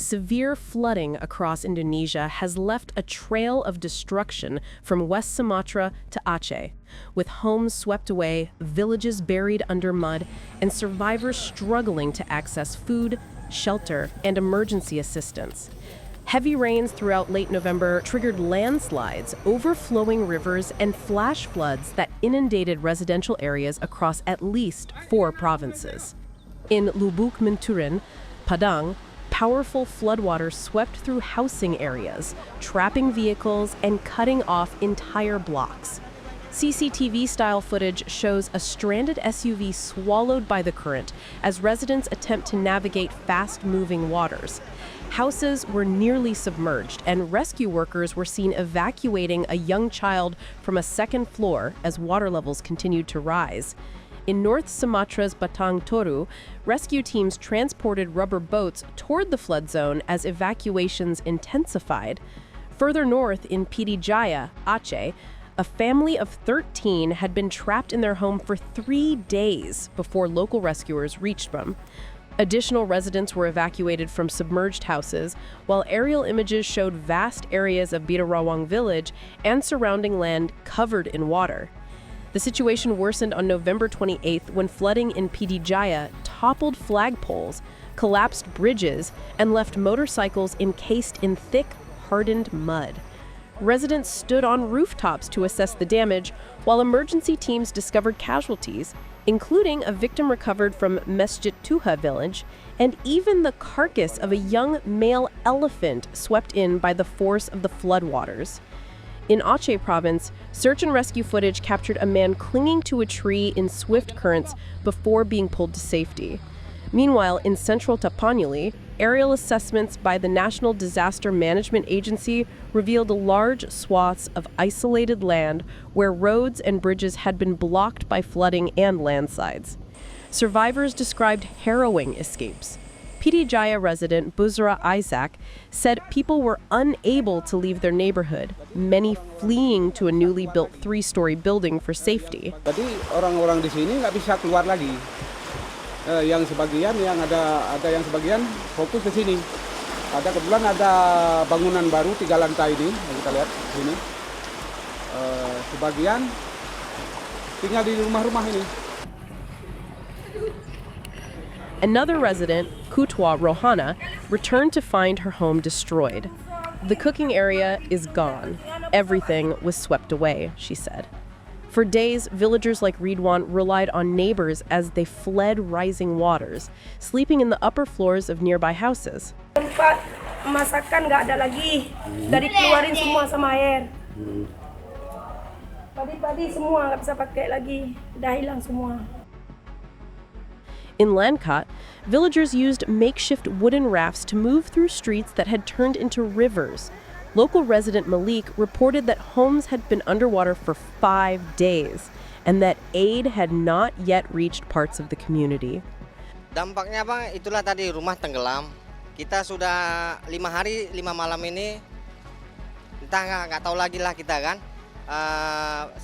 severe flooding across Indonesia has left a trail of destruction from West Sumatra to Aceh, with homes swept away, villages buried under mud, and survivors struggling to access food, shelter, and emergency assistance. Heavy rains throughout late November triggered landslides, overflowing rivers, and flash floods that inundated residential areas across at least 4 provinces. In Lubuk Minturun, Padang, powerful floodwaters swept through housing areas, trapping vehicles and cutting off entire blocks. CCTV-style footage shows a stranded SUV swallowed by the current as residents attempt to navigate fast-moving waters. Houses were nearly submerged, and rescue workers were seen evacuating a young child from a second floor as water levels continued to rise. In North Sumatra's Batang Toru, rescue teams transported rubber boats toward the flood zone as evacuations intensified. Further north in Pidijaya, Aceh, a family of 13 had been trapped in their home for 3 days before local rescuers reached them. Additional residents were evacuated from submerged houses, while aerial images showed vast areas of Bidarawang village and surrounding land covered in water. The situation worsened on November 28th when flooding in Pidijaya toppled flagpoles, collapsed bridges, and left motorcycles encased in thick, hardened mud. Residents stood on rooftops to assess the damage, while emergency teams discovered casualties, including a victim recovered from Masjid Tuha village, and even the carcass of a young male elephant swept in by the force of the floodwaters. In Aceh province, search and rescue footage captured a man clinging to a tree in swift currents before being pulled to safety. Meanwhile, in central Tapanuli, aerial assessments by the National Disaster Management Agency revealed large swaths of isolated land where roads and bridges had been blocked by flooding and landslides. Survivors described harrowing escapes. Pidijaya resident Buzra Isaac said people were unable to leave their neighborhood, many fleeing to a newly built 3-story building for safety. Jadi orang-orang di sini nggak bisa keluar lagi. Yang sebagian yang sebagian fokus ke sini. Kebetulan ada bangunan baru 3 lantai ini, yang kita lihat sini. Sebagian tinggal di rumah-rumah ini. Another resident, Kutwa Rohana, returned to find her home destroyed. The cooking area is gone. Everything was swept away, she said. For days, villagers like Ridwan relied on neighbors as they fled rising waters, sleeping in the upper floors of nearby houses. Tempat masakan nggak ada lagi, dari keluarin semua sama air. Padi-padi semua nggak bisa pakai lagi, udah hilang semua. In Lankat, villagers used makeshift wooden rafts to move through streets that had turned into rivers. Local resident Malik reported that homes had been underwater for 5 days and that aid had not yet reached parts of the community. Dampaknya Bang, itulah tadi rumah tenggelam. Kita sudah 5 hari 5 malam ini, entah nggak tahu lagi lah kita kan.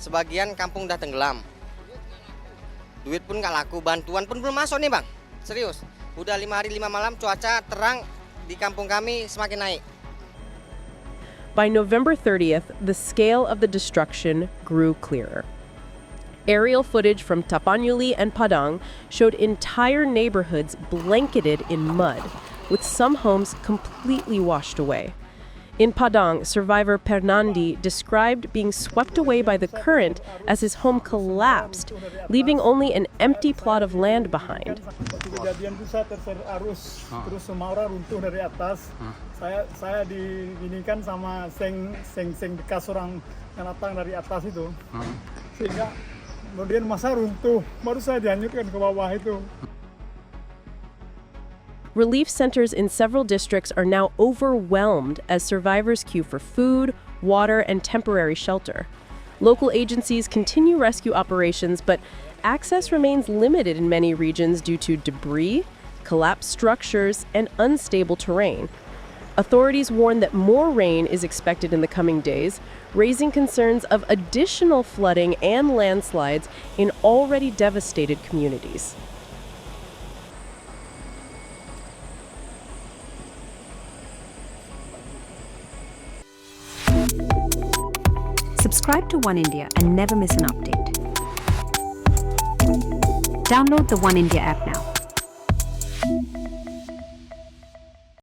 Sebagian kampung udah tenggelam. Duit pun nggak laku, bantuan pun belum masuk nih Bang. Serius, udah 5 hari 5 malam cuaca terang di kampung kami semakin naik. By November 30th, the scale of the destruction grew clearer. Aerial footage from Tapanuli and Padang showed entire neighborhoods blanketed in mud, with some homes completely washed away. In Padang, survivor Pernandi described being swept away by the current as his home collapsed, leaving only an empty plot of land behind. Kejadian itu saya terus semua orang runtuh dari atas. Saya diginikan sama seng bekas orang yang datang dari atas itu. Sehingga kemudian masa runtuh, baru saya dihanyutkan ke bawah itu. Relief centers in several districts are now overwhelmed as survivors queue for food, water, and temporary shelter. Local agencies continue rescue operations, but access remains limited in many regions due to debris, collapsed structures, and unstable terrain. Authorities warn that more rain is expected in the coming days, raising concerns of additional flooding and landslides in already devastated communities. Subscribe to One India and never miss an update. Download the One India app now.